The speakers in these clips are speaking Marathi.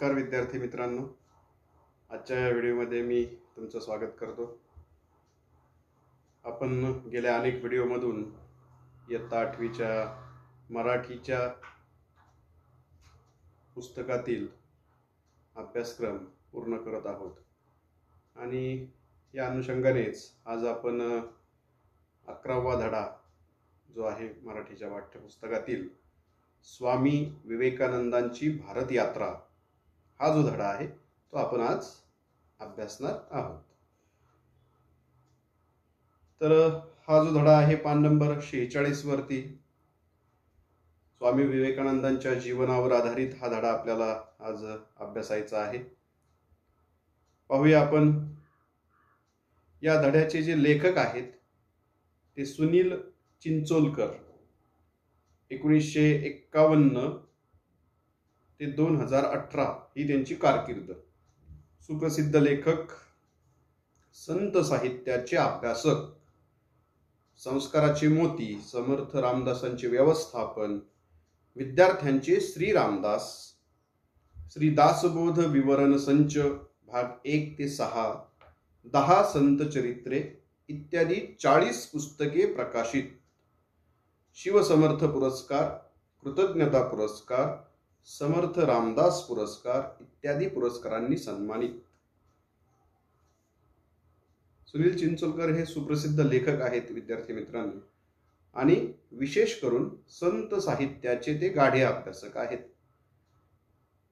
नमस्कार विद्यार्थी मित्रांनो, आजच्या या व्हिडिओमध्ये मी तुमचं स्वागत करतो। आपण गेल्या अनेक व्हिडिओमधून इयत्ता 8वीच्या मराठीच्या पुस्तकातील अभ्यासक्रम पूर्ण करत आहोत आणि या अनुषंगानेच आज आपण 11वा धडा जो आहे मराठीच्या पाठ्यपुस्तकातील स्वामी विवेकानंदांची भारत यात्रा हा जो धडा आहे तो आपण आज अभ्यासणार आहोत। तर हा जो धडा आहे पान नंबर 46 वरती स्वामी विवेकानंदांच्या जीवनावर आधारित हा धडा आपल्याला आज अभ्यासायचा आहे। पाहूया आपण या धड्याचे जे लेखक आहेत ते सुनील चिंचोलकर। 1951 ते 2018 ही त्यांची कारकीर्द। सुप्रसिद्ध लेखक, संत साहित्याचे अभ्यासक, संस्काराचे मोती, समर्थ रामदासांचे व्यवस्थापन, विद्यार्थ्यांचे श्री रामदास, श्री दासबोध विवरण संच भाग 1 ते 6, 10 संत चरित्रे इत्यादी 40 पुस्तके प्रकाशित, शिवसमर्थ पुरस्कार, कृतज्ञता पुरस्कार, समर्थ रामदास पुरस्कार इत्यादी पुरस्कारांनी सन्मानित। सुनील चिंचोलकर हे सुप्रसिद्ध लेखक आहेत विद्यार्थी मित्रांनो आणि विशेष करून संत साहित्याचे ते गाढे अभ्यासक आहेत।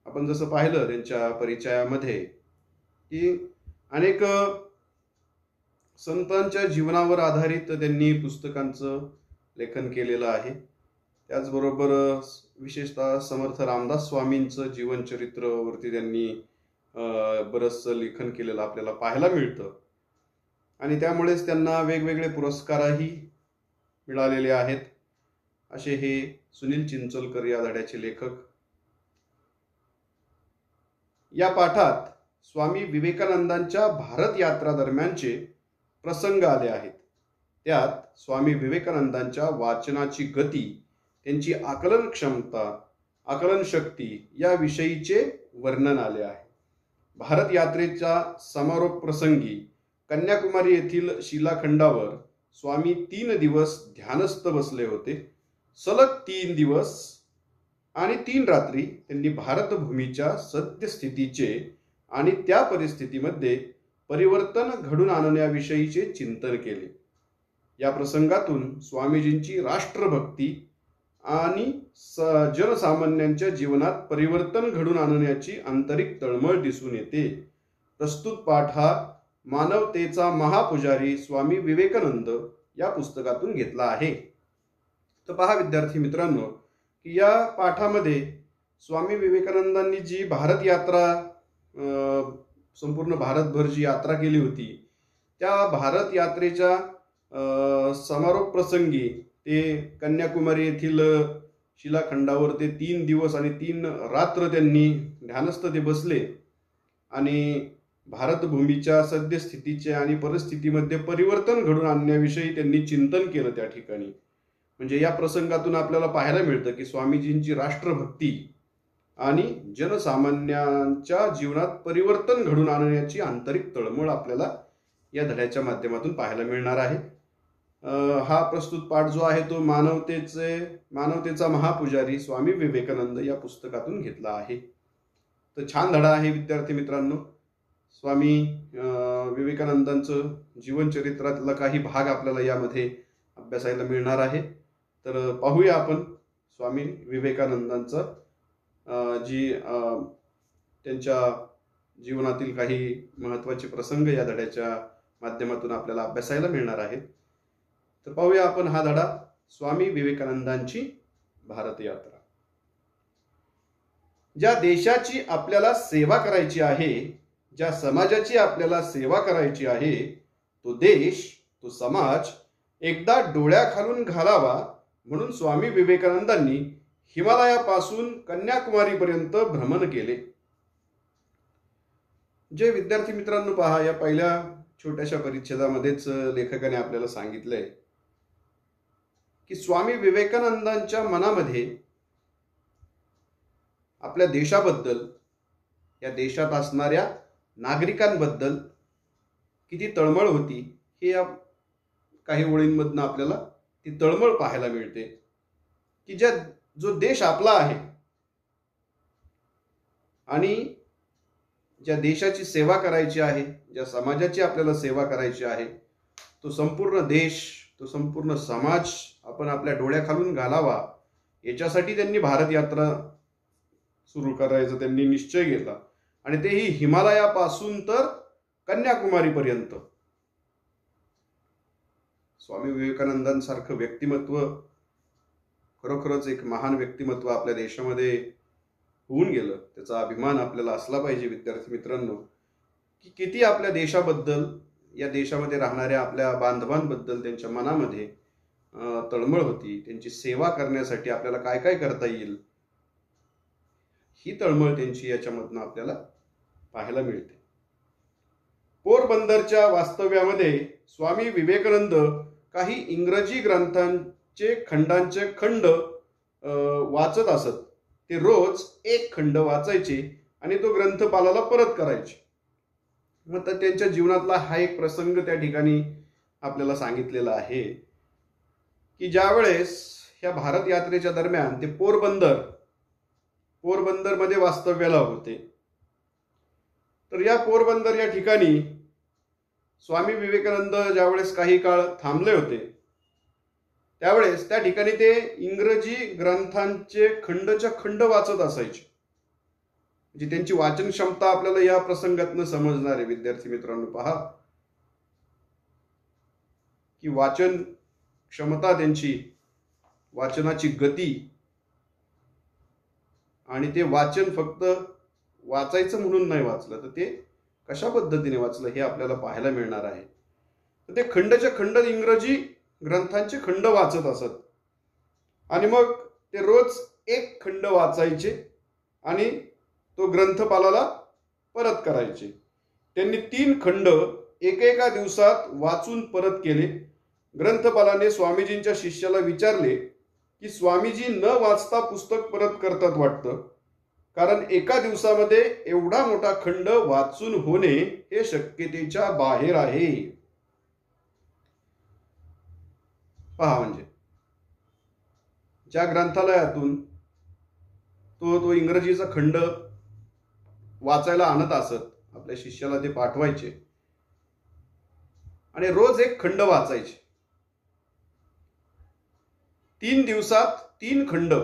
आपण जसं पाहिलं त्यांच्या परिचयामध्ये की अनेक संतांच्या जीवनावर आधारित त्यांनी पुस्तकांचं लेखन केलेलं आहे। त्याचबरोबर विशेषतः समर्थ रामदास स्वामींचं जीवनचरित्र वरती त्यांनी बरंचसं लेखन केलेलं आपल्याला पाहायला मिळतं आणि त्यामुळेच त्यांना वेगवेगळे पुरस्कारही मिळालेले आहेत। असे हे सुनील चिंचोलकर या धड्याचे लेखक। या पाठात स्वामी विवेकानंदांच्या भारत यात्रा दरम्यानचे प्रसंग आले आहेत। त्यात स्वामी विवेकानंदांच्या वाचनाची गती, त्यांची आकलन क्षमता, आकलन शक्ती या विषयीचे वर्णन आले आहे। भारत यात्रेच्या समारोप प्रसंगी कन्याकुमारी येथील शिलाखंडावर स्वामी 3 दिवस ध्यानस्थ बसले होते। सलग 3 दिवस आणि 3 रात्री त्यांनी भारतभूमीच्या सद्यस्थितीचे आणि त्या परिस्थितीमध्ये परिवर्तन घडून आणण्याविषयीचे चिंतन केले। या प्रसंगातून स्वामीजींची राष्ट्रभक्ती आणि जनसामान्यांच्या जीवनात परिवर्तन घडून आणण्याची आंतरिक तळमळ दिसून येते। प्रस्तुत पाठ हा मानवतेचा महापुजारी स्वामी विवेकानंद या पुस्तकातून घेतला आहे। तर पहा विद्यार्थी मित्रांनो की या पाठामध्ये स्वामी विवेकानंदांनी जी भारत यात्रा संपूर्ण भारतभर जी यात्रा केली होती त्या भारत यात्रेच्या समारोप प्रसंगी ते कन्याकुमारी येथील शिलाखंडावर ते 3 दिवस आणि 3 रात्र त्यांनी ध्यानस्थ ते बसले आणि भारतभूमीच्या सद्यस्थितीचे आणि परिस्थितीमध्ये परिवर्तन घडून आणण्याविषयी त्यांनी चिंतन केलं त्या ठिकाणी। म्हणजे या प्रसंगातून आपल्याला पाहायला मिळतं की स्वामीजींची राष्ट्रभक्ती आणि जनसामान्यांच्या जीवनात परिवर्तन घडून आणण्याची आंतरिक तळमळ आपल्याला या धड्याच्या माध्यमातून पाहायला मिळणार आहे। हा प्रस्तुत पाठ जो आहे तो मानवतेचा महापुजारी स्वामी विवेकानंद या पुस्तकातून घेतला आहे। तर छान धडा आहे विद्यार्थी मित्रांनो। स्वामी विवेकानंदांचं जीवनचरित्रातला काही भाग आपल्याला यामध्ये अभ्यासायला मिळणार आहे। तर पाहूया आपण स्वामी विवेकानंदांचं त्यांच्या जीवनातील काही महत्त्वाचे प्रसंग या धड्याच्या माध्यमातून आपल्याला अभ्यासायला मिळणार आहेत। तर पाहूया आपण हा धडा स्वामी विवेकानंदांची भारत यात्रा। ज्या देशाची आपल्याला सेवा करायची आहे, ज्या समाजाची आपल्याला सेवा करायची आहे, तो देश, तो समाज एकदा डोळ्याखालून घालावा म्हणून स्वामी विवेकानंदांनी हिमालयापासून कन्याकुमारीपर्यंत भ्रमण केले। जे विद्यार्थी मित्रांनो पहा या पहिल्या छोट्याशा परिच्छेदामध्येच लेखकाने आपल्याला सांगितलंय की स्वामी विवेकानंदांच्या मनामध्ये आपल्या देशाबद्दल या देशात असणाऱ्या नागरिकांबद्दल किती तळमळ होती हे या काही ओळींमधनं आपल्याला ती तळमळ पाहायला मिळते की जो देश आपला आहे आणि ज्या देशाची सेवा करायची आहे, ज्या समाजाची आपल्याला सेवा करायची आहे, तो संपूर्ण देश, तो संपूर्ण समाज आपण आपल्या डोळ्याखालून घालावा याच्यासाठी त्यांनी भारत यात्रा सुरू करायचा त्यांनी निश्चय घेतला. आणि तेही हिमालयापासून तर कन्याकुमारीपर्यंत. स्वामी विवेकानंदांसारखं व्यक्तिमत्व खरोखरच एक महान व्यक्तिमत्व आपल्या देशामध्ये होऊन गेलं. त्याचा अभिमान आपल्याला असला पाहिजे विद्यार्थी मित्रांनो, की किती आपल्या देशाबद्दल, या देशामध्ये राहणाऱ्या आपल्या बांधवांबद्दल त्यांच्या मनामध्ये तळमळ होती. त्यांची सेवा करण्यासाठी आपल्याला काय काय करता येईल ही तळमळ त्यांची याच्यामधनं आपल्याला पाहायला मिळते. पोरबंदरच्या वास्तव्यामध्ये स्वामी विवेकानंद काही इंग्रजी ग्रंथांचे खंड वाचत असत. ते रोज एक खंड वाचायचे आणि तो ग्रंथपालाला परत करायचे. मग तर त्यांच्या जीवनातला हा एक प्रसंग त्या ठिकाणी आपल्याला सांगितलेला आहे की ज्यावेळेस ह्या भारत यात्रेच्या दरम्यान ते पोरबंदरमध्ये वास्तव्याला होते. तर या पोरबंदर या ठिकाणी स्वामी विवेकानंद ज्यावेळेस काही काळ थांबले होते त्यावेळेस त्या ठिकाणी ते इंग्रजी ग्रंथांचे खंड वाचत असायचे. म्हणजे त्यांची वाचन क्षमता आपल्याला या प्रसंगातनं समजणार आहे विद्यार्थी मित्रांनो. पहा की वाचन क्षमता, त्यांची वाचनाची गती, आणि ते वाचन फक्त वाचायचं म्हणून नाही वाचलं तर ते कशा पद्धतीने वाचलं हे आपल्याला पाहायला मिळणार आहे. तर ते खंड इंग्रजी ग्रंथांचे खंड वाचत असत आणि मग ते रोज एक खंड वाचायचे आणि तो ग्रंथपालाला परत करायचे. त्यांनी 3 खंड एकेका दिवसात वाचून परत केले. ग्रंथपालाने स्वामीजींच्या शिष्याला विचारले की स्वामीजी न वाचता पुस्तक परत करतात वाटतं, कारण एका दिवसामध्ये एवढा मोठा खंड वाचून होणे हे शक्यतेच्या बाहेर आहे. पहा, म्हणजे ज्या ग्रंथालयातून तो इंग्रजीचा खंड वाचायला आणत असत, आपल्या शिष्याला ते पाठवायचे आणि रोज एक खंड वाचायचे. 3 दिवसात 3 खंड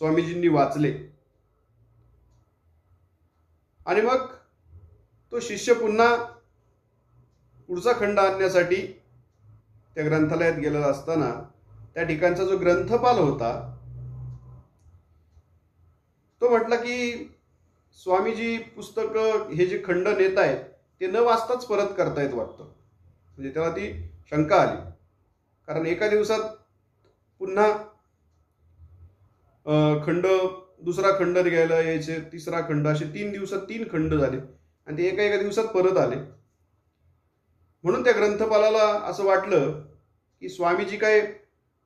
स्वामीजींनी वाचले आणि मग तो शिष्य पुन्हा पुढचा खंड आणण्यासाठी त्या ग्रंथालयात गेलेला असताना त्या ठिकाणचा जो ग्रंथपाल होता तो म्हटला की स्वामीजी पुस्तक हे जे खंड नेत आहेत ते न वाचताच परत करतायत वाटतं. म्हणजे त्याला ती शंका आली, कारण एका दिवसात पुन्हा दुसरा खंड घ्यायला यायचे, तिसरा खंड, असे 3 दिवसात 3 खंड झाले आणि ते एका दिवसात परत आले. म्हणून त्या ग्रंथपालाला असं वाटलं की स्वामीजी काय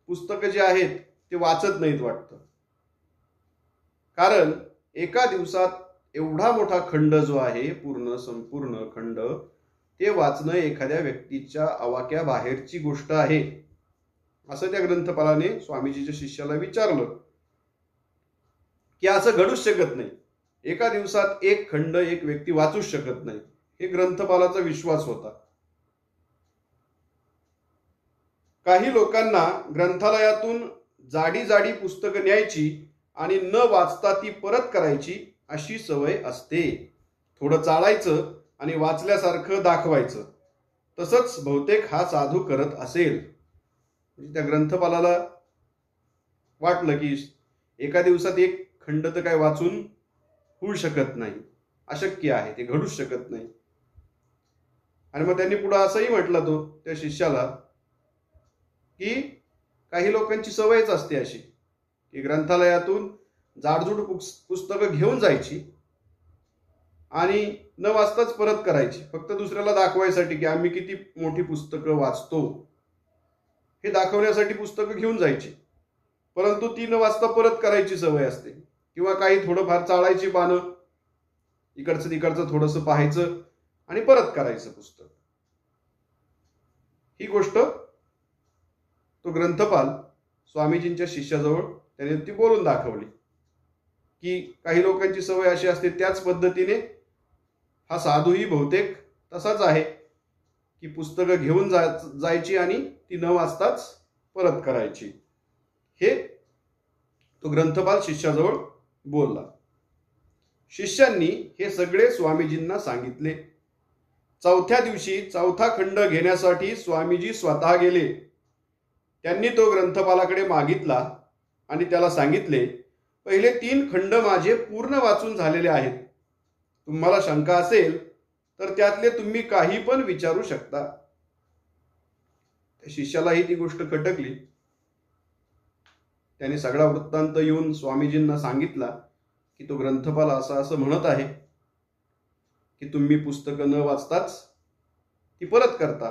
पुस्तकं जे आहेत ते वाचत नाहीत वाटतं, कारण एका दिवसात एवढा मोठा खंड जो आहे संपूर्ण खंड ते वाचणं एखाद्या व्यक्तीच्या आवाक्या बाहेरची गोष्ट आहे, असं त्या ग्रंथपालाने स्वामीजीच्या शिष्याला विचारलं. की असं घडूच शकत नाही, एका दिवसात एक खंड एक व्यक्ती वाचूच शकत नाही, हे ग्रंथपालाचा विश्वास होता. काही लोकांना ग्रंथालयातून जाडी पुस्तकं न्यायची आणि न वाचता ती परत करायची अशी सवय असते. थोडं चाळायचं आणि वाचल्यासारखं दाखवायचं, तसंच बहुतेक हा साधू करत असेल. म्हणजे त्या ग्रंथपालाला वाटलं की एका दिवसात एक खंड तर काय वाचून होऊ शकत नाही, अशक्य आहे, ते घडूच शकत नाही. आणि मग त्यांनी पुढे असंही म्हटलं त्या शिष्याला की काही लोकांची सवयच असते अशी की ग्रंथालयातून जाडजूड पुस्तकं घेऊन जायची आणि न वाचताच परत करायची, फक्त दुसऱ्याला दाखवायसाठी की आम्ही किती मोठी पुस्तकं वाचतो हे दाखवण्यासाठी पुस्तकं घेऊन जायची, परंतु ती न वाचता परत करायची सवय असते. किंवा काही थोडंफार चाळायची पानं इकडचं तिकडचं थोडंसं पाहायचं आणि परत करायचं पुस्तक. ही गोष्ट तो ग्रंथपाल स्वामीजींच्या शिष्याजवळ त्याने ती बोलून दाखवली की काही लोकांची सवय अशी असते, त्याच पद्धतीने हा साधूही बहुतेक तसाच आहे की पुस्तकं घेऊन जायची आणि ती न वाचताच परत करायची. हे तो ग्रंथपाल शिष्याजवळ बोलला. शिष्यांनी हे सगळे स्वामीजींना सांगितले. चौथ्या दिवशी चौथा खंड घेण्यासाठी स्वामीजी स्वतः गेले. त्यांनी तो ग्रंथपालाकडे मागितला आणि त्याला सांगितले, पहिले 3 खंड माझे पूर्ण वाचून झालेले आहेत. तुम्हाला शंका असेल तर त्यातले तुम्ही काही पण विचारू शकता. त्या शिष्यालाही ती गोष्ट खटकली. त्याने सगळा वृत्तांत येऊन स्वामीजींना सांगितला की तो ग्रंथपाल असं म्हणत आहे की तुम्ही पुस्तकं न वाचताच ती परत करता,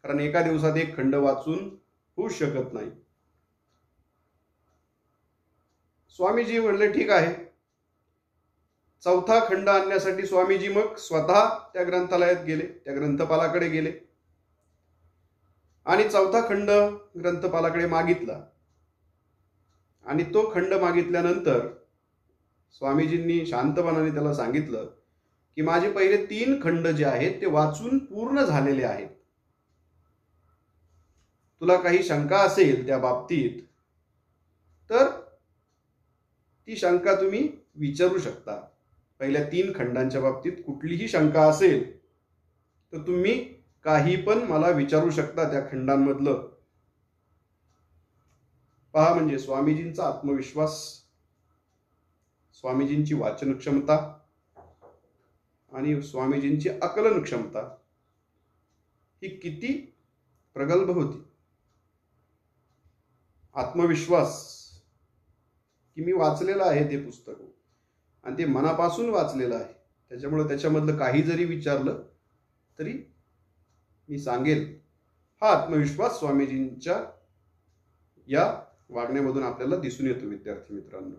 कारण एका दिवसात एक खंड वाचून होऊ शकत नाही. स्वामीजी म्हणले, ठीक आहे. चौथा खंड आणण्यासाठी स्वामीजी मग स्वतः त्या ग्रंथालयात गेले, त्या ग्रंथपालाकडे गेले आणि चौथा खंड ग्रंथपालाकडे मागितला. आणि तो खंड मागितल्यानंतर स्वामीजींनी शांतपणाने त्याला सांगितलं की माझे पहिले 3 खंड जे आहेत ते वाचून पूर्ण झालेले आहेत. तुला काही शंका असेल त्या बाबतीत तर ती शंका तुम्ही विचारू शकता. पहिल्या 3 खंडांच्या बाबतीत कुठलीही शंका असेल तर तुम्ही काही पण मला विचारू शकता त्या खंडांमधलं. पहा, म्हणजे स्वामीजींचा आत्मविश्वास, स्वामीजींची वाचन क्षमता आणि स्वामीजींची आकलन क्षमता ही किती प्रगल्भ होती. आत्मविश्वास की मी वाचलेलं आहे ते पुस्तक आणि ते मनापासून वाचलेलं आहे, त्याच्यामुळे त्याच्यामधलं काही जरी विचारलं तरी मी सांगेल. हा आत्मविश्वास स्वामीजींच्या या वागण्यामधून आपल्याला दिसून येतो. विद्यार्थी मित्रांनो,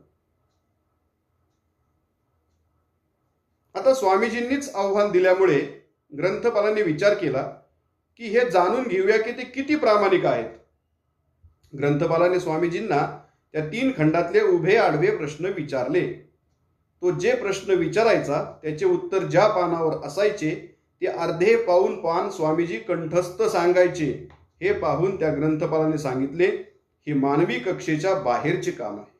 आता स्वामीजींनीच आव्हान दिल्यामुळे ग्रंथपालांनी विचार केला की हे जाणून घेऊया की ते किती प्रामाणिक आहेत. ग्रंथपालाने स्वामीजींना त्या 3 खंडातले उभे आडवे प्रश्न विचारले. तो जे प्रश्न विचारायचा त्याचे उत्तर ज्या पानावर असायचे ते अर्धे पाऊण पान स्वामीजी कंठस्थ सांगायचे. हे पाहून त्या ग्रंथपालाने सांगितले, हे मानवी कक्षेच्या बाहेरचे काम आहे.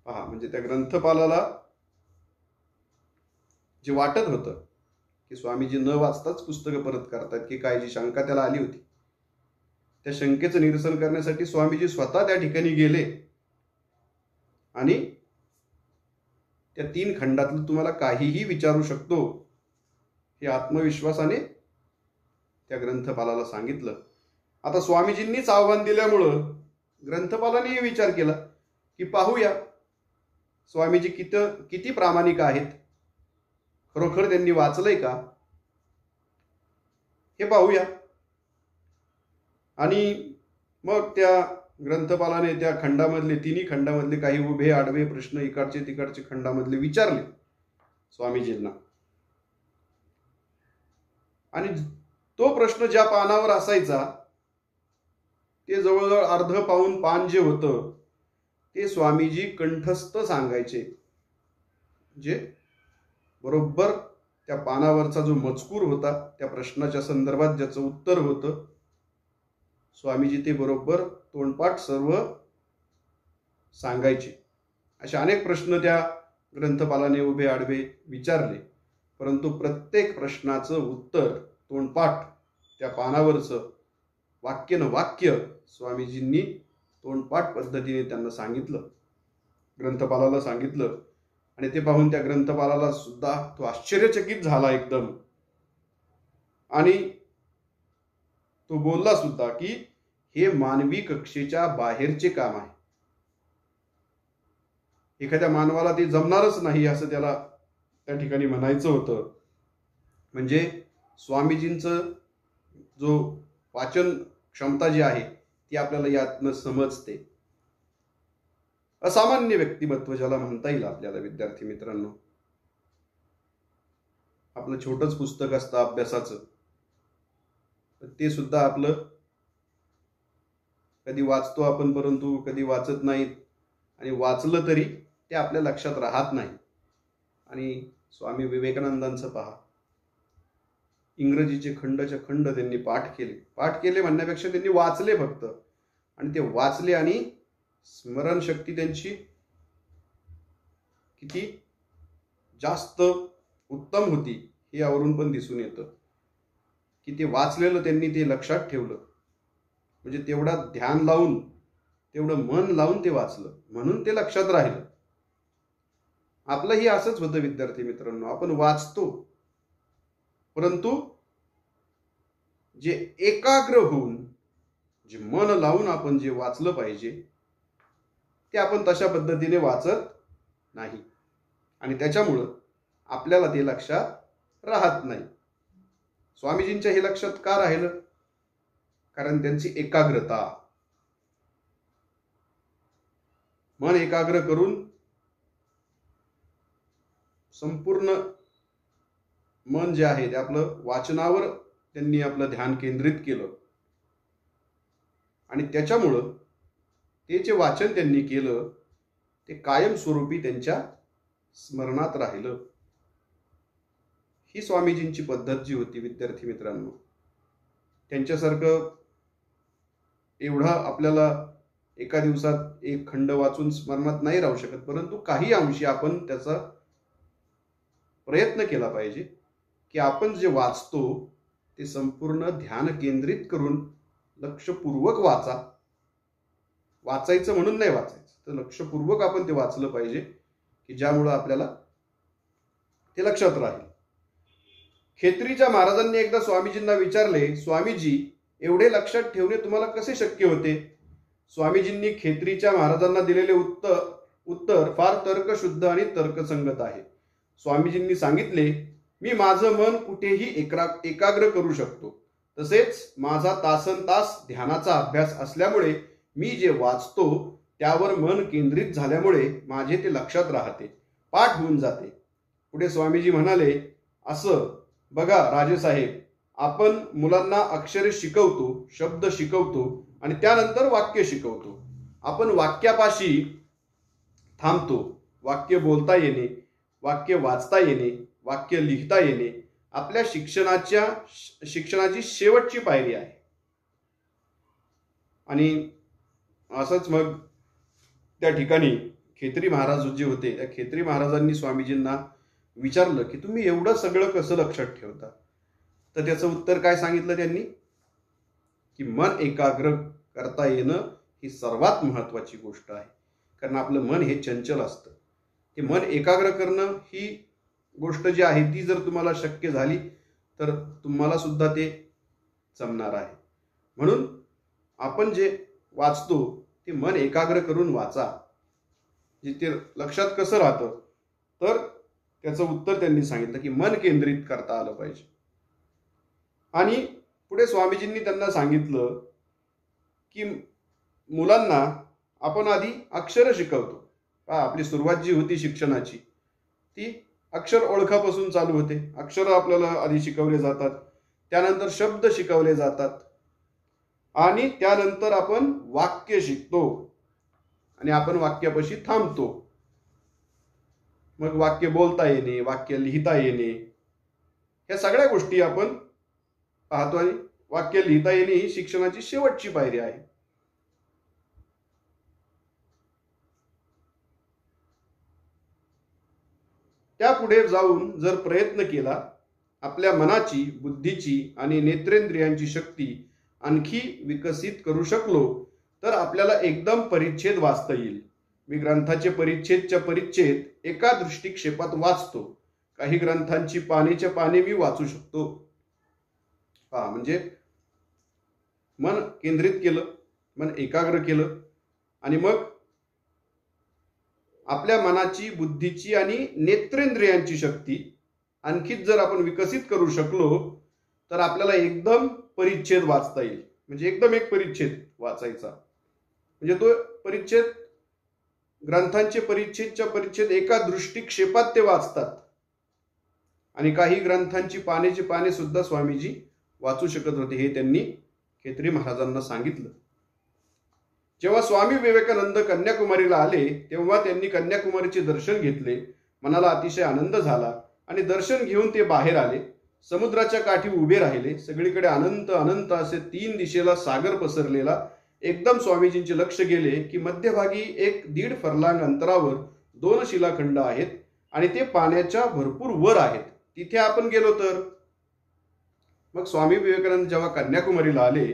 पहा, म्हणजे त्या ग्रंथपालाला जे वाटत होतं की स्वामीजी न वाचताच पुस्तकं परत करतात की काय, जी शंका त्याला आली होती, त्या शंकेचं निरसन करण्यासाठी स्वामीजी स्वतः त्या ठिकाणी गेले आणि त्या 3 खंडातलं तुम्हाला काहीही विचारू शकतो हे आत्मविश्वासाने त्या ग्रंथपालाला सांगितलं. आता स्वामीजींनीच आव्हान दिल्यामुळं ग्रंथपालानेही विचार केला की पाहूया स्वामीजी किती प्रामाणिक आहेत, खरोखर त्यांनी वाचलंय का हे पाहूया. आणि मग त्या ग्रंथपालाने त्या खंडामधले 3 खंडामधले काही उभे आडवे प्रश्न इकडचे तिकडचे खंडामधले विचारले स्वामीजींना. आणि तो प्रश्न ज्या पानावर असायचा ते जवळजवळ अर्ध पाऊण पान जे होतं ते स्वामीजी कंठस्थ सांगायचे. जे बरोबर त्या पानावरचा जो मजकूर होता, त्या प्रश्नाच्या संदर्भात ज्याचं उत्तर होतं, स्वामीजी ते बरोबर तोंडपाठ सर्व सांगायचे. असे अनेक प्रश्न त्या ग्रंथपालाने उभे आडवे विचारले, परंतु प्रत्येक प्रश्नाचं उत्तर तोंडपाठ त्या पानावरचं वाक्य न वाक्य स्वामीजींनी तोंडपाठ पद्धतीने त्यांना सांगितलं, ग्रंथपालाला सांगितलं. आणि ते पाहून त्या ग्रंथपालाला सुद्धा तो आश्चर्यचकित झाला एकदम. आणि तो बोलला सुद्धा की हे मानवी कक्षेच्या बाहेरचे काम आहे. एखाद्या मानवाला ते जमणारच नाही असं त्याला त्या ठिकाणी म्हणायचं होतं. म्हणजे स्वामीजींचं जो वाचन क्षमता जी आहे ती आपल्याला यातनं समजते. असामान्य व्यक्तिमत्व ज्याला म्हणता येईल आपल्याला विद्यार्थी मित्रांनो. आपलं छोटंच पुस्तक असतं अभ्यासाचं, ते सुद्धा आपलं कधी वाचतो आपण, परंतु कधी वाचत नाहीत, आणि वाचलं तरी ते आपल्या लक्षात राहत नाही. आणि स्वामी विवेकानंदांचं पहा, इंग्रजीचे खंडच्या खंड त्यांनी पाठ केले म्हणण्यापेक्षा त्यांनी वाचले फक्त, आणि ते वाचले आणि स्मरणशक्ती त्यांची किती जास्त उत्तम होती हे यावरून पण दिसून येतं की ते वाचलेलं त्यांनी ते लक्षात ठेवलं, म्हणजे तेवढा ध्यान लावून, तेवढं मन लावून ते वाचलं, म्हणून ते लक्षात राहिलं. आपलंही असंच होतं विद्यार्थी मित्रांनो, आपण वाचतो परंतु जे एकाग्र होऊन, जे मन लावून आपण जे वाचलं पाहिजे ते आपण तशा पद्धतीने वाचत नाही, आणि त्याच्यामुळं आपल्याला ते लक्षात राहत नाही. स्वामीजींच्या हे लक्षात का राहिलं? कारण त्यांची एकाग्रता, मन एकाग्र करून संपूर्ण मन जे आहे ते आपलं वाचनावर त्यांनी आपलं ध्यान केंद्रित केलं, आणि त्याच्यामुळं ते जे वाचन त्यांनी केलं ते कायमस्वरूपी त्यांच्या स्मरणात राहिलं. ही स्वामीजींची पद्धत जी होती विद्यार्थी मित्रांनो, त्यांच्यासारखं एवढा आपल्याला एका दिवसात एक खंड वाचून स्मरणात नाही राहू शकत, परंतु काही अंशी आपण त्याचा प्रयत्न केला पाहिजे की आपण जे वाचतो ते संपूर्ण ध्यान केंद्रित करून लक्षपूर्वक वाचायचं म्हणून नाही वाचायचं, तर लक्षपूर्वक आपण ते वाचलं पाहिजे की ज्यामुळं आपल्याला ते लक्षात राहील. खेत्रीच्या महाराजांनी एकदा स्वामीजींना विचारले, स्वामीजी, एवढे लक्षात ठेवणे तुम्हाला कसे शक्य होते? स्वामीजींनी खेत्रीच्या महाराजांना दिलेले उत्तर फार तर्कशुद्ध आणि तर्कसंगत आहे. स्वामीजींनी सांगितले, मी माझं मन कुठेही एकाग्र करू शकतो, तसेच माझा तासनतास ध्यानाचा अभ्यास असल्यामुळे मी जे वाचतो त्यावर मन केंद्रित झाल्यामुळे माझे ते लक्षात राहते, पाठ होऊन जाते. पुढे स्वामीजी म्हणाले, असं बघा राजेसाहेब, आपण मुलांना अक्षरे शिकवतो, शब्द शिकवतो आणि त्यानंतर वाक्य शिकवतो. आपण वाक्यापाशी थांबतो. वाक्य बोलता येणे, वाक्य वाचता येणे, वाक्य लिहिता येणे आपल्या शिक्षणाची शेवटची पायरी आहे. आणि असंच मग त्या ठिकाणी खेत्री महाराज जे होते, त्या खेत्री महाराजांनी स्वामीजींना विचारलं की तुम्ही एवढं सगळं कसं लक्षात ठेवता? तर त्याचं उत्तर काय सांगितलं त्यांनी, की मन एकाग्र करता येणं ही सर्वात महत्वाची गोष्ट आहे. कारण आपलं मन हे चंचल असतं. ते मन एकाग्र करणं ही गोष्ट जी आहे ती जर तुम्हाला शक्य झाली तर तुम्हाला सुद्धा ते जमणार आहे. म्हणून आपण जे वाचतो ते मन एकाग्र करून वाचा. ते लक्षात कसं राहतं, तर त्याचं उत्तर त्यांनी सांगितलं की मन केंद्रित करता आलं पाहिजे. आणि पुढे स्वामीजींनी त्यांना सांगितलं की मुलांना आपण आधी अक्षर शिकवतो. आपली सुरुवात जी होती शिक्षणाची ती अक्षर ओळखापासून चालू होते. अक्षर आपल्याला आधी शिकवले जातात, त्यानंतर शब्द शिकवले जातात, आणि त्यानंतर आपण वाक्य शिकतो आणि आपण वाक्यापाशी थांबतो. मग वाक्य बोलता येणे, वाक्य लिहिता येणे, ह्या सगळ्या गोष्टी आपण पाहतो. आणि वाक्य लिहिता येणे ही शिक्षणाची शेवटची पायरी आहे. त्यापुढे जाऊन जर प्रयत्न केला, आपल्या मनाची, बुद्धीची आणि नेत्रेंद्रियांची शक्ती आणखी विकसित करू शकलो तर आपल्याला एकदम परिच्छेद वाचता येईल. मी ग्रंथाचे परिच्छेद एका दृष्टिक्षेपात वाचतो. काही ग्रंथांची पानेच्या पाने मी वाचू शकतो. म्हणजे मन केंद्रित केलं, मन एकाग्र केलं, आणि मग आपल्या मनाची, बुद्धीची आणि नेत्रेंद्रियांची शक्ती आणखीच जर आपण विकसित करू शकलो तर आपल्याला एकदम परिच्छेद वाचता येईल. म्हणजे एकदम एक परिच्छेद वाचायचा, म्हणजे तो परिच्छेद ग्रंथांचे परिच्छेदच्या परिच्छेद एका दृष्टिक्षेपात ते वाचतात आणि काही ग्रंथांची पानेची पाने सुद्धा स्वामीजी वाचू शकत होते, हे त्यांनी खेत्री महाराजांना सांगितलं. जेव्हा स्वामी विवेकानंद कन्याकुमारीला आले तेव्हा त्यांनी कन्याकुमारीचे दर्शन घेतले. मनाला अतिशय आनंद झाला आणि दर्शन घेऊन ते बाहेर आले. समुद्राच्या काठी उभे राहिले. सगळीकडे अनंत अनंत असे 3 दिशेला सागर पसरलेला. एकदम स्वामीजींचे लक्ष गेले की मध्यभागी 1-1.5 फरलांग अंतरावर 2 शिलाखंड आहेत आणि ते पाण्याच्या भरपूर वर आहेत. तिथे आपण गेलो तर. मग स्वामी विवेकानंद जेव्हा कन्याकुमारीला आले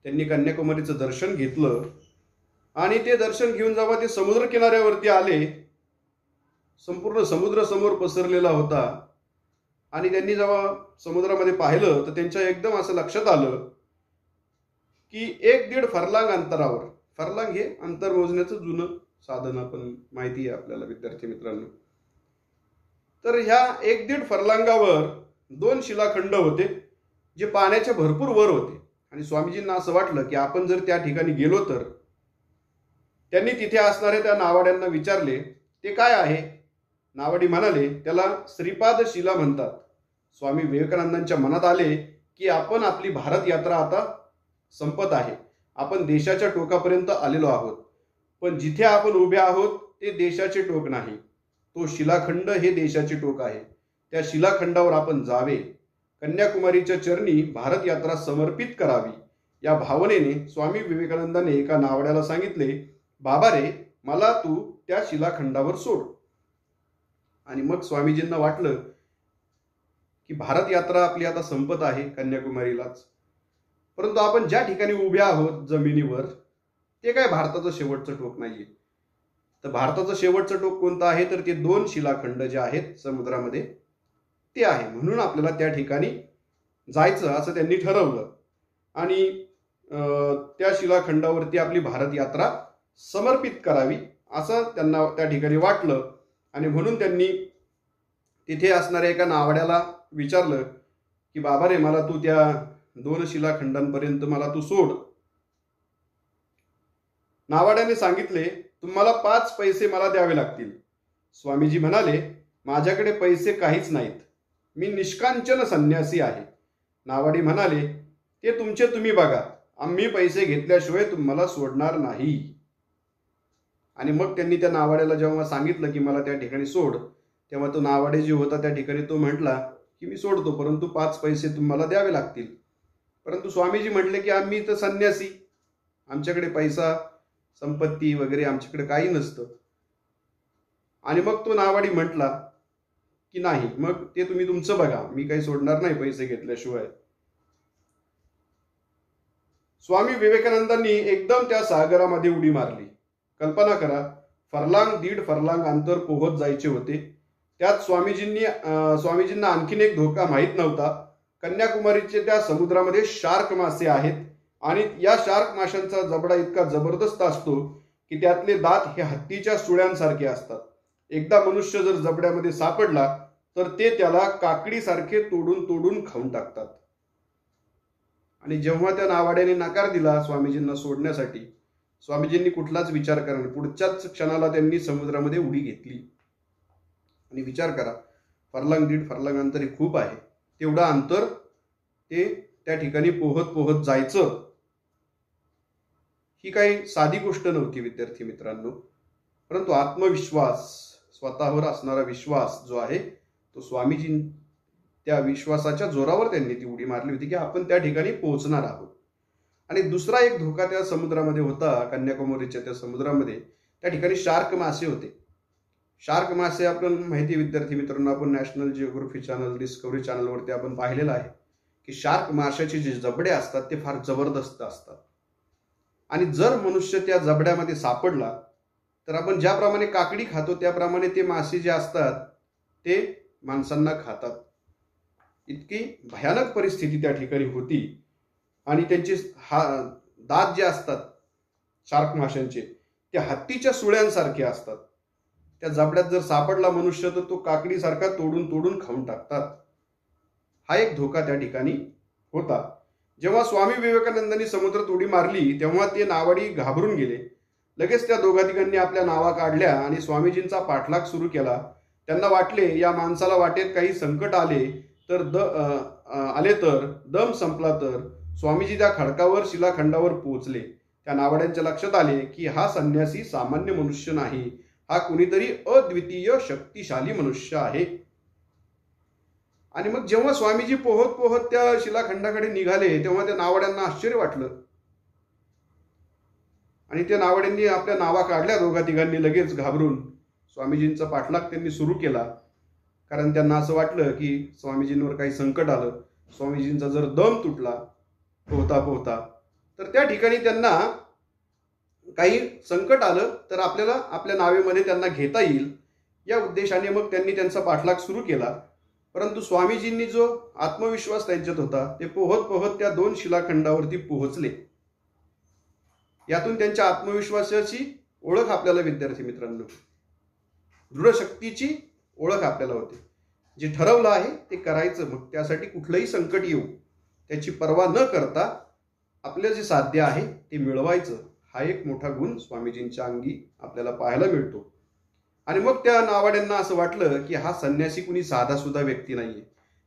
त्यांनी कन्याकुमारीचं दर्शन घेतलं आणि ते दर्शन घेऊन जेव्हा ते समुद्र किनाऱ्यावरती आले, संपूर्ण समुद्र समोर पसरलेला होता आणि त्यांनी जेव्हा समुद्रामध्ये पाहिलं तर त्यांच्या एकदम असं लक्षात आलं की 1-1.5 फरलांग अंतरावर, फरलांग हे अंतर मोजण्याचं जुनं साधन आपण माहिती आहे आपल्याला विद्यार्थी मित्रांनो, तर ह्या 1-1.5 फरलांगावर 2 शिलाखंड होते जे पाण्याच्या भरपूर वर होते. आणि स्वामीजींना असं वाटलं की आपण जर त्या ठिकाणी गेलो तर. त्यांनी तिथे असणाऱ्या त्या नावाड्यांना विचारले ते काय आहे. नावाडी म्हणाले त्याला श्रीपाद शिला म्हणतात. स्वामी विवेकानंदांच्या मनात आले की आपण आपली भारत यात्रा आता संपत आहे. आपण देशाच्या टोकापर्यंत आलेलो आहोत, पण जिथे आपण उभे आहोत ते देशाचे टोक नाही, तो शिलाखंड हे देशाचे टोक आहे. त्या शिलाखंडावर आपण जावे, कन्याकुमारीच्या चरणी भारत यात्रा समर्पित करावी. या भावनेने स्वामी विवेकानंदांनी एका नावड्याला सांगितले, बाबा रे, मला तू त्या शिलाखंडावर सोड. आणि मग स्वामीजींना वाटलं की भारत यात्रा आपली आता संपत आहे कन्याकुमारीलाच, परंतु आपण ज्या ठिकाणी उभे आहोत जमिनीवर ते काय भारताचं शेवटचं टोक नाहीये. तर भारताचं शेवटचं टोक कोणतं आहे तर ते 2 शिलाखंड जे आहेत समुद्रामध्ये ते आहे. म्हणून आपल्याला त्या ठिकाणी जायचं असं त्यांनी ठरवलं आणि त्या शिलाखंडावरती आपली भारत यात्रा समर्पित करावी असं त्यांना त्या ठिकाणी वाटलं. आणि म्हणून त्यांनी तिथे असणाऱ्या एका नावड्याला विचारलं की बाबा रे, मला तू त्या 2 शिलाखंडांपर्यंत मला तू सोड. नावाड्याने सांगितले, तुम्हाला 5 पैसे मला द्यावे लागतील. स्वामीजी म्हणाले, माझ्याकडे पैसे काहीच नाहीत, मी निष्कांचन संन्यासी आहे. नावाडी म्हणाले, ते तुमचे तुम्ही बघा, आम्ही पैसे घेतल्याशिवाय तुम्हाला सोडणार नाही. आणि मग त्यांनी त्या नावाड्याला जेव्हा सांगितलं की मला त्या ठिकाणी सोड, तेव्हा तो नावाडे जे होता त्या ठिकाणी तो म्हटला की मी सोडतो, परंतु 5 पैसे तुम्हाला द्यावे लागतील. परंतु स्वामीजी म्हटले की आम्ही तर संन्यासी, आमच्याकडे पैसा संपत्ती वगैरे आमच्याकडे काही नसतं. आणि मग तो नावाडी म्हटला की नाही, मग ते तुम्ही तुमचं बघा, मी काही सोडणार नाही पैसे घेतल्याशिवाय. स्वामी विवेकानंदांनी एकदम त्या सागरामध्ये उडी मारली. कल्पना करा, 1.5 फरलांग अंतर पोहत जायचे होते. त्यात स्वामीजींना आणखीन एक धोका माहीत नव्हता. कन्याकुमारीच्या त्या समुद्रामध्ये शार्क मासे आहेत आणि या शार्क माशांचा जबडा इतका जबरदस्त असतो की त्यातले दात हे हत्तीच्या सुळ्यांसारखे असतात. एकदा मनुष्य जर जबड्यामध्ये सापडला तर ते त्याला काकडीसारखे तोडून तोडून खाऊन टाकतात. आणि जेव्हा त्या नावाड्याने नकार दिला स्वामीजींना सोडण्यासाठी, स्वामीजींनी कुठलाच विचार करणार, पुढच्याच क्षणाला त्यांनी समुद्रामध्ये उडी घेतली. आणि विचार करा, 1.5 फरलांग अंतर हे खूप आहे. तेवढं अंतर ते त्या ठिकाणी पोहत पोहत जायचं, ही काही साधी गोष्ट नव्हती विद्यार्थी मित्रांनो. परंतु आत्मविश्वास, स्वतःवर असणारा विश्वास जो आहे तो स्वामीजी, त्या विश्वासाच्या जोरावर त्यांनी ती उडी मारली होती की आपण त्या ठिकाणी पोहोचणार आहोत. आणि दुसरा एक धोका त्या समुद्रामध्ये होता, कन्याकुमारीच्या त्या समुद्रामध्ये त्या ठिकाणी शार्क मासे होते. शार्क मासे आपण माहिती विद्यार्थी मित्रांनो, आपण नॅशनल जिओग्राफी चॅनल, डिस्कवरी चॅनलवरती आपण पाहिलेलं आहे की शार्क माशाचे जे जबडे असतात ते फार जबरदस्त असतात. आणि जर मनुष्य त्या जबड्यामध्ये सापडला तर आपण ज्याप्रमाणे काकडी खातो त्याप्रमाणे ते मासे जे असतात ते माणसांना खातात. इतकी भयानक परिस्थिती त्या ठिकाणी होती. आणि त्यांचे दात जे असतात शार्क माशांचे ते हत्तीच्या सुळ्यांसारखे असतात. त्या जबड्यात जर सापडला मनुष्य तर तो काकडीसारखा तोडून तोडून खाऊन टाकतात. हा एक धोका त्या ठिकाणी होता. जेव्हा स्वामी विवेकानंदांनी समुद्रात उडी मारली तेव्हा ते नावाडी घाबरून गेले. लगेच त्या दोघा तिघांनी आपल्या नावा काढल्या आणि स्वामीजींचा पाठलाग सुरू केला. त्यांना वाटले या माणसाला वाटेत काही संकट आले तर दम संपला तर स्वामीजी त्या खडकावर शिलाखंडावर पोहोचले. त्या नावाड्यांच्या लक्षात आले की हा संन्यासी सामान्य मनुष्य नाही, हा कुणीतरी अद्वितीय शक्तिशाली मनुष्य आहे. आणि मग जेव्हा स्वामीजी पोहत पोहत त्या शिलाखंडाकडे निघाले तेव्हा त्या नावाड्यांना आश्चर्य वाटलं आणि त्या नावाड्यांनी आपल्या नावा काढल्या. दोघा तिघांनी लगेच घाबरून स्वामीजींचा पाठलाग त्यांनी सुरू केला, कारण त्यांना असं वाटलं की स्वामीजींवर काही संकट आलं, स्वामीजींचा जर दम तुटला पोहता पोहता तर त्या ठिकाणी त्यांना काही संकट आलं तर आपल्याला आपल्या नावेमध्ये त्यांना घेता येईल या उद्देशाने मग त्यांनी त्यांचा पाठलाग सुरू केला. परंतु स्वामीजींनी जो आत्मविश्वास त्यांच्यात होता ते पोहत पोहत त्या 2 शिलाखंडावरती पोहोचले. यातून त्यांच्या आत्मविश्वासाची ओळख आपल्याला विद्यार्थी मित्रांनो, दृढ शक्तीची ओळख आपल्याला होते. जे ठरवलं आहे ते करायचं, मग त्यासाठी कुठलंही संकट येऊ त्याची पर्वा न करता आपलं जे साध्य आहे ते मिळवायचं, हा एक मोठा गुण स्वामीजींच्या अंगी आपल्याला पाहायला मिळतो. आणि मग त्या नावाड्यांना असं वाटलं की हा संन्यासी कुणी साधा सुद्धा व्यक्ती नाहीये,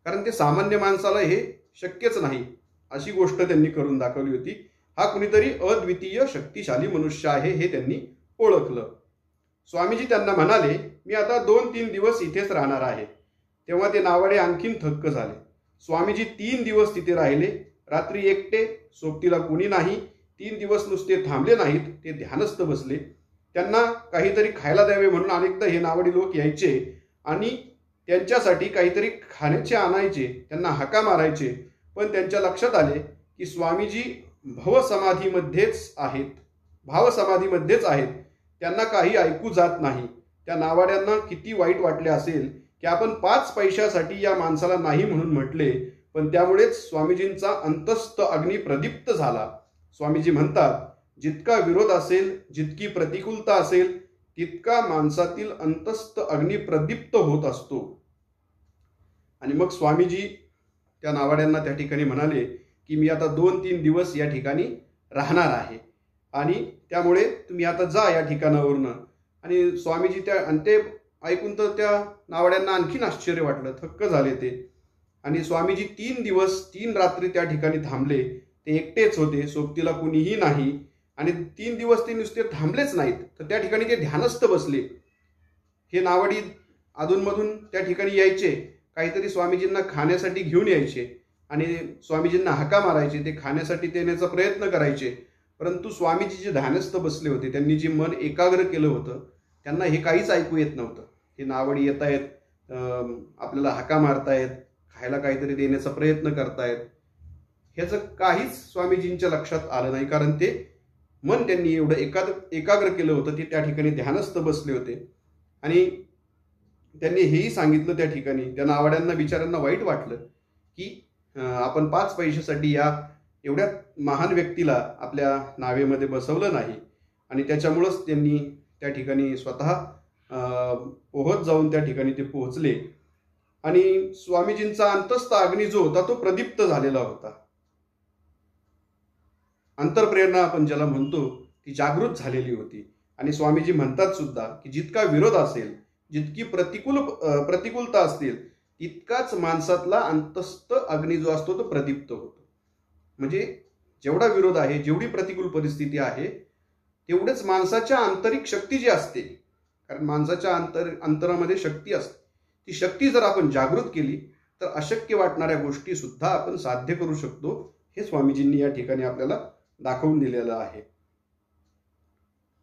कारण ते सामान्य माणसाला हे शक्यच नाही अशी गोष्ट त्यांनी करून दाखवली होती. हा कुणीतरी अद्वितीय शक्तिशाली मनुष्य आहे हे त्यांनी ओळखलं. स्वामीजी त्यांना म्हणाले, मी आता 2-3 दिवस इथेच राहणार आहे. तेव्हा ते नावाडे आणखीन थक्क झाले. स्वामीजी 3 दिवस तिथे राहिले, रात्री एकटे, सोबतीला कुणी नाही. 3 दिवस नुसते थांबले नाहीत, ते ध्यानस्थ बसले. त्यांना काहीतरी खायला द्यावे म्हणून अनेकदा हे नावाडी लोक यायचे आणि त्यांच्यासाठी काहीतरी खाण्याचे आणायचे, त्यांना हाका मारायचे. पण त्यांच्या लक्षात आले की स्वामीजी भावसमाधीमध्येच आहेत, त्यांना काही ऐकू जात नाही. त्या नावाड्यांना किती वाईट वाटले असेल की आपण 5 पैशासाठी या माणसाला नाही म्हणून म्हटले, पण त्यामुळेच स्वामीजींचा अंतस्थ अग्नी प्रदीप्त झाला. स्वामीजी म्हणतात, जितका विरोध असेल, जितकी प्रतिकूलता असेल, तितका माणसातील अंतस्थ अग्नी प्रदीप्त होत असतो. आणि मग स्वामीजी त्या नावाड्यांना त्या ठिकाणी म्हणाले की मी आता 2-3 दिवस या ठिकाणी राहणार आहे आणि त्यामुळे तुम्ही आता जा या ठिकाणावरनं. आणि स्वामीजी ते ऐकून तर त्या नावाड्यांना आणखीन आश्चर्य वाटलं, थक्क झाले ते. आणि स्वामीजी 3 दिवस 3 रात्री त्या ठिकाणी थांबले. ते एकटेच होते, सोबतीला कुणीही नाही. आणि 3 दिवस ते नुसते थांबलेच नाहीत, तर त्या ठिकाणी ते ध्यानस्थ बसले. हे नावाडी अधूनमधून त्या ठिकाणी यायचे, काहीतरी स्वामीजींना खाण्यासाठी घेऊन यायचे आणि स्वामीजींना हाका मारायचे, ते खाण्यासाठी देण्याचा प्रयत्न करायचे. परंतु स्वामीजी जे ध्यानस्थ बसले होते, त्यांनी जे मन एकाग्र केलं होतं, त्यांना हे काहीच ऐकू येत नव्हतं. हे नावाडी येत आहेत, आपल्याला हाका मारतायत, खायला काहीतरी देण्याचा प्रयत्न करतायत, ह्याचं काहीच स्वामीजींच्या लक्षात आलं नाही, कारण ते मन त्यांनी एवढं एकाग्र केलं होतं. ते त्या ठिकाणी ध्यानस्थ बसले होते. आणि त्यांनी हेही सांगितलं त्या ठिकाणी, त्या नावाड्यांना बिचाऱ्यांना वाईट वाटलं की आपण 5 पैशासाठी या एवढ्या महान व्यक्तीला आपल्या नावेमध्ये बसवलं नाही. आणि त्याच्यामुळंच त्यांनी त्या ठिकाणी स्वतः पोहत जाऊन त्या ठिकाणी ते पोहोचले. आणि स्वामीजींचा अंतस्थ अग्नी जो होता तो प्रदीप्त झालेला होता. अंतरप्रेरणा आपण ज्याला म्हणतो ती जागृत झालेली होती. आणि स्वामीजी म्हणतात सुद्धा की जितका विरोध असेल, जितकी प्रतिकूलता असतील, तितकाच माणसातला अंतस्थ अग्नी जो असतो तो प्रदीप्त होतो. म्हणजे जेवढा विरोध आहे, जेवढी प्रतिकूल परिस्थिती आहे, तेवढेच माणसाच्या आंतरिक शक्ती जी असते, कारण माणसाच्या अंतरामध्ये शक्ती असते, ती शक्ती जर आपण जागृत केली तर अशक्य वाटणाऱ्या गोष्टी सुद्धा आपण साध्य करू शकतो. हे स्वामीजींनी या ठिकाणी आपल्याला दाखवून दिलेलं आहे.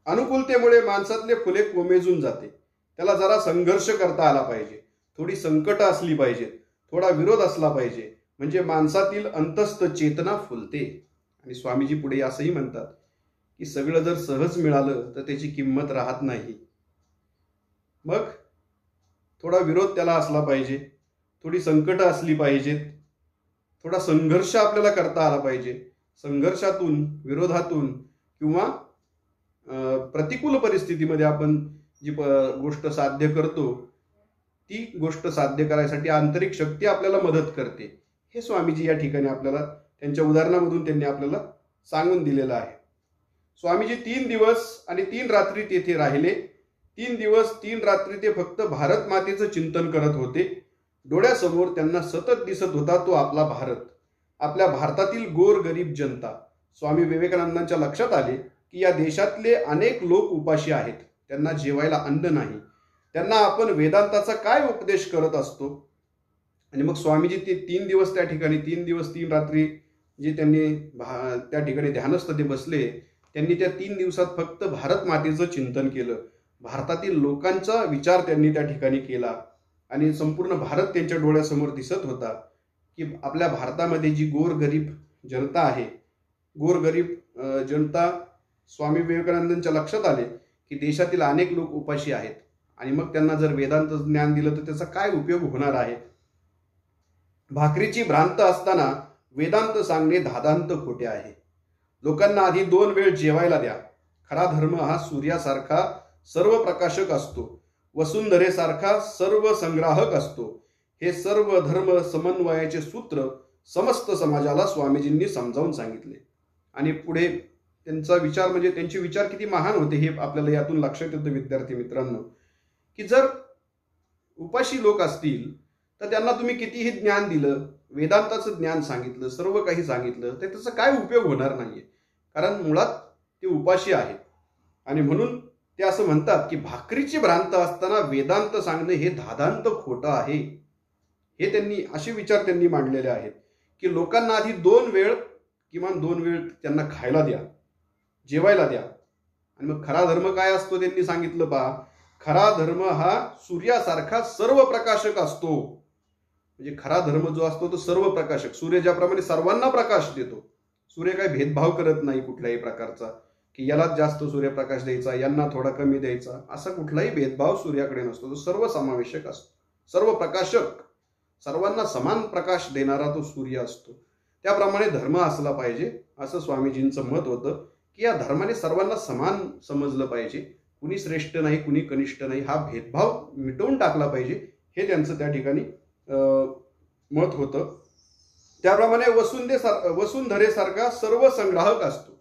अनुकूलतेमुळे माणसातले फुले कोमेजून जाते. त्याला जरा संघर्ष करता आला पाहिजे, थोडी संकट असली पाहिजेत, थोडा विरोध असला पाहिजे, म्हणजे माणसातील अंतस्थ चेतना फुलते. आणि स्वामीजी पुढे असंही म्हणतात की सगळं जर सहज मिळालं तर त्याची किंमत राहत नाही. मग थोडा विरोध त्याला असला पाहिजे, थोडी संकट असली पाहिजेत, थोडा संघर्ष आपल्याला करता आला पाहिजे. संघर्षातून, विरोधातून किंवा प्रतिकूल परिस्थितीमध्ये आपण जी गोष्ट साध्य करतो, ती गोष्ट साध्य करायसाठी आंतरिक शक्ती आपल्याला मदत करते. हे स्वामीजी या ठिकाणी आपल्याला त्यांच्या उदाहरणामधून त्यांनी आपल्याला सांगून दिलेलं आहे. स्वामीजी 3 दिवस आणि 3 रात्री तेथे राहिले. 3 दिवस 3 रात्री ते फक्त भारत मातेचं चिंतन करत होते. डोळ्यासमोर त्यांना सतत दिसत होता तो आपला भारत, आपल्या भारतातील गोरगरीब जनता. स्वामी विवेकानंदांच्या लक्षात आले की या देशातले अनेक लोक उपाशी आहेत, त्यांना जेवायला अन्न नाही. त्यांना आपण वेदांताचा काय उपदेश करत असतो? आणि मग स्वामीजी ते 3 दिवस त्या ठिकाणी 3 दिवस 3 रात्री जे त्यांनी त्या ठिकाणी ध्यानस्थ ते बसले, त्यांनी त्या 3 दिवसात फक्त भारत मातेचं चिंतन केलं. भारतातील लोकांचा विचार त्यांनी त्या ठिकाणी केला आणि संपूर्ण भारत त्यांच्या डोळ्यासमोर दिसत होता की आपल्या भारतामध्ये जी गोरगरीब जनता आहे, गोरगरीब जनता, स्वामी विवेकानंदांच्या लक्षात आले की देशातील अनेक लोक उपाशी आहेत आणि मग त्यांना जर वेदांत ज्ञान दिलं तर त्याचा काय उपयोग होणार आहे? भाकरीची भ्रांत असताना वेदांत सांगणे धादांत खोटे आहे. लोकांना आधी 2 वेळ जेवायला द्या. खरा धर्म हा सूर्यासारखा सर्व प्रकाशक असतो, वसुंधरेसारखा सर्व संग्राहक असतो. हे सर्व धर्म समन्वयाचे सूत्र समस्त समाजाला स्वामीजींनी समजावून सांगितले. आणि पुढे त्यांचा विचार म्हणजे त्यांचे विचार किती महान होते हे आपल्याला यातून लक्षात येतं विद्यार्थी मित्रांनो, की जर उपाशी लोक असतील तर त्यांना तुम्ही कितीही ज्ञान दिलं, वेदांताचं ज्ञान सांगितलं, सर्व काही सांगितलं, तर त्याचा काय उपयोग होणार नाहीये, कारण मुळात ते उपाशी आहेत. आणि म्हणून ते असं म्हणतात की भाकरीची भ्रांत असताना वेदांत सांगणे हे धादांत खोटं आहे. हे त्यांनी असे विचार त्यांनी मांडलेले आहेत की लोकांना आधी 2 वेळ किमान 2 वेळ त्यांना खायला द्या, जेवायला द्या. आणि मग खरा धर्म काय असतो त्यांनी सांगितलं पहा, खरा धर्म हा सूर्यासारखा सर्व प्रकाशक असतो. म्हणजे खरा धर्म जो असतो तो सर्व प्रकाशक, सूर्य ज्याप्रमाणे सर्वांना प्रकाश देतो, सूर्य काही भेदभाव करत नाही कुठल्याही प्रकारचा की यालाच जास्त सूर्यप्रकाश द्यायचा, यांना थोडा कमी द्यायचा, असा कुठलाही भेदभाव सूर्याकडे नसतो. तो सर्व समावेशक असतो, सर्व प्रकाशक, सर्वांना समान प्रकाश देणारा तो सूर्य असतो. त्याप्रमाणे धर्म असला पाहिजे असं स्वामीजींचं मत होतं की या धर्माने सर्वांना समान समजलं पाहिजे, कुणी श्रेष्ठ नाही कुणी कनिष्ठ नाही, हा भेदभाव मिटवून टाकला पाहिजे, हे त्यांचं त्या ठिकाणी मत होतं. त्याप्रमाणे वसुंधरेसारखा सर्व संग्राहक असतो,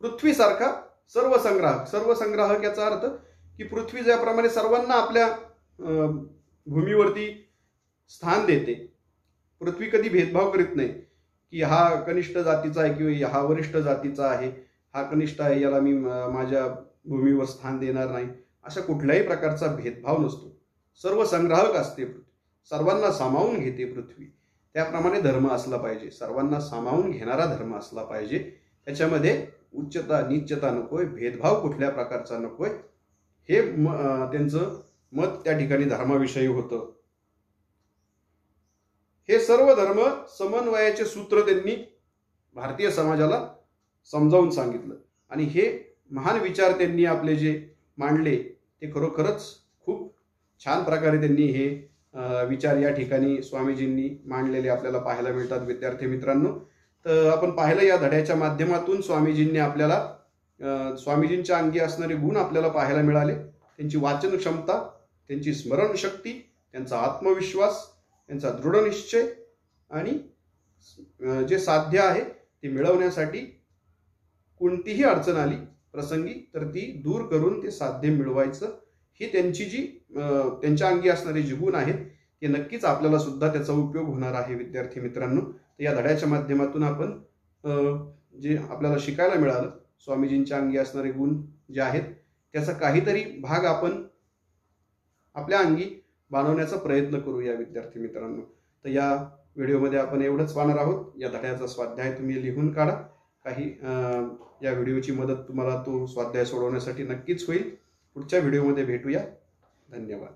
पृथ्वीसारखा सर्व संग्राहक. सर्व संग्राहक याचा अर्थ की पृथ्वी ज्याप्रमाणे सर्वांना आपल्या भूमीवरती स्थान देते, पृथ्वी कधी भेदभाव करीत नाही की हा कनिष्ठ जातीचा आहे किंवा हा वरिष्ठ जातीचा आहे, हा कनिष्ठ आहे याला मी माझ्या भूमीवर स्थान देणार नाही, अशा कुठल्याही प्रकारचा भेदभाव नसतो. सर्व संग्राहक असते पृथ्वी, सर्वांना सामावून घेते पृथ्वी. त्याप्रमाणे धर्म असला पाहिजे, सर्वांना सामावून घेणारा धर्म असला पाहिजे. त्याच्यामध्ये उच्चता नीचता नकोय, भेदभाव कुठल्या प्रकारचा नकोय, हे त्यांचं मत त्या ठिकाणी धर्माविषयी होतं. हे सर्व धर्म समन्वयाचे सूत्र त्यांनी भारतीय समाजाला समजावून सांगितलं. आणि हे महान विचार त्यांनी आपले जे मांडले ते खरोखरच खूप छान प्रकारे त्यांनी हे विचार या ठिकाणी स्वामीजींनी मांडलेले आपल्याला पाहायला मिळतात विद्यार्थी मित्रांनो. तर आपण पाहिलं या धड्याच्या माध्यमातून स्वामीजींनी आपल्याला स्वामीजींच्या अंगी असणारे गुण आपल्याला पाहायला मिळाले. त्यांची वाचन क्षमता, त्यांची स्मरणशक्ती, त्यांचा आत्मविश्वास, त्यांचा दृढनिश्चय आणि जे साध्य आहे ते मिळवण्यासाठी कोणतीही अडचण आली प्रसंगी तर ती दूर करून ते साध्य मिळवायचं, ही त्यांची जी त्यांच्या अंगी असणारे जे गुण आहेत ते नक्कीच आपल्याला सुद्धा त्याचा उपयोग होणार आहे विद्यार्थी मित्रांनो. तर या धड्याच्या माध्यमातून आपण जे आपल्याला शिकायला मिळालं स्वामीजींच्या अंगी असणारे गुण जे आहेत त्याचा काहीतरी भाग आपण आपल्या अंगी बाणवण्याचा प्रयत्न करूया विद्यार्थी मित्रांनो. तर या व्हिडिओमध्ये आपण एवढंच पाहणार आहोत. या धड्याचा स्वाध्याय तुम्ही लिहून काढा. काही या व्हिडिओची मदत तुम्हाला तो स्वाध्याय सोडवण्यासाठी नक्कीच होईल. पुढच्या व्हिडिओमध्ये भेटूया. धन्यवाद.